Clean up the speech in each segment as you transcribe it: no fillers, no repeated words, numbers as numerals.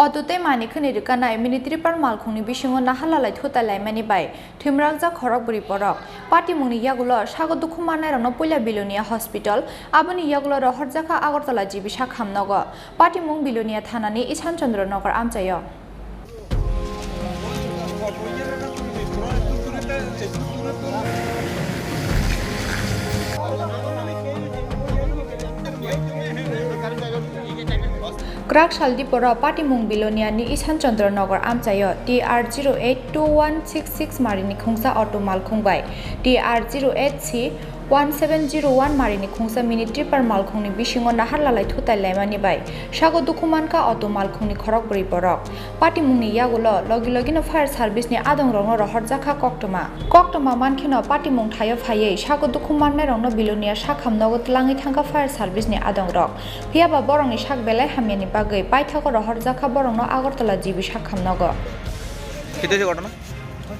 Thutailaimani khani rikana mini Tripura Malkhungni Bisingo Naharlalai Thutailaimani bai Thwimwrajak Khorang Tripura Party mungni yagulo sago dukhumana rano poila bilonia hospital aboni yagulo Naharlalai Agartala jibisa khamnogo Party mung bilonia thanani Ishan Chandra Nagar amchayo Khorang Tripura Party mung bilonia ni Ishan Chandra Nagar amchayo TR082166 marini Khongsa auto Malkhungbai TR08C 1701 marini Khongsa mini Tripura Malkhungni Bisingo Naharlalai Thutailaimani bai sago dukumanka auto Malkhungni Khorang Tripura Party mungni yagulo logi no fire service ni adong rongno Naharjalka koktoma mankhino Party mung thayo phaiye sago dukumanna rongno bilonia sakhamnogo tlangi thangka fire service ni adong rok phiaba borongni sak belai hamiani bagai paithako Naharjalka borongno Agartala jibi sakhamnogo kite je ঘটনা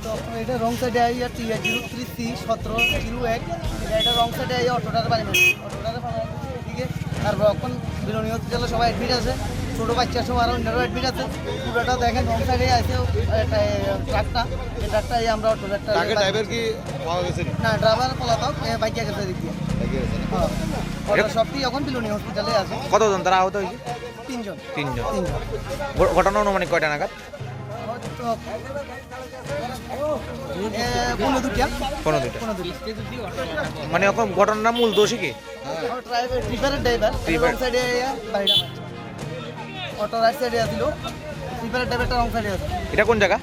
তো এটা রং সাইডে আইয়া টিয়া 033 1701 এটা রং সাইডে আইয়া অটোটার বাড়ি অটোটার ঠিক আছে আর এখন বিলোনি হসপিটালে সবাই অ্যাডমিট আছে ছোট বাচ্চা সব আর অন্যরা অ্যাডমিট আছে পুরোটা দেখেন রং সাইডে আছে ট্রাকটা এই ট্রাকটা আমরা অটোটা আগে ড্রাইভার কি পাওয়া গেছে না ড্রাইভার পলাতক বাইকে গেছে দেখি হ্যাঁ ওরা সবটি এখন বিলোনি হসপিটালে আছে কতজন তারা আহত হয়েছে তিনজন ঘটনা অনুমানিক কয়টা নাগাদ মানে এখন ঘটনার মূল দোষী কি এটা কোন জায়গা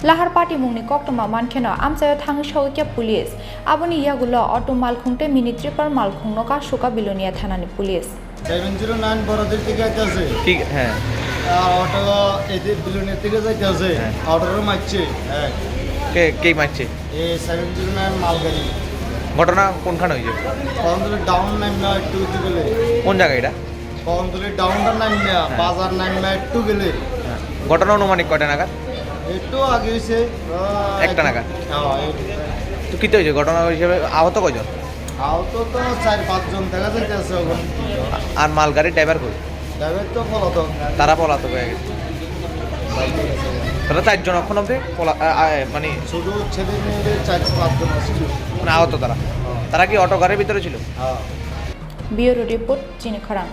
Lahar Party mungni koktoma mankheno amchayo thangi sogikya police aboni yagulo auto Malkhungte mini Tripura Malkhungno ka suka bilonia thanani police 709 বড়দের থেকে আছে ঠিক হ্যাঁ অটো এদের বিলোনিয়া থেকে যাইতে আছে অটোর মারছে হ্যাঁ কে মারছে এই 709 মালগাড়ি ঘটনা কোনখানে হইছে কন্দলে ডাউন নাম না একটু গেলে কোন জায়গা এটা কন্দলে ডাউনটা নাম না বাজার নাম না একটু গেলে ঘটনা অনুমানিক কয়টা নাগাদ একটু আগে হইছে একটা নাগাদ হ্যাঁ তো কিতে হইছে ঘটনা হিসেবে আহত কয়জন আহত তো 4-5 জন দেখা যাইতেছে এখন আর মালগাড়ির ড্রাইভার কই ড্রাইভার তো পলাতক তারা পলাতক হয়ে গেছে তারা 4 জন এখন অবধি মানে শুধু ছেলে মেয়েদের 4-5 জন আছে মানে আহত তারা কি অটো গাড়ির ভিতরে ছিল ব্যুরো রিপোর্ট চিনি খরাং।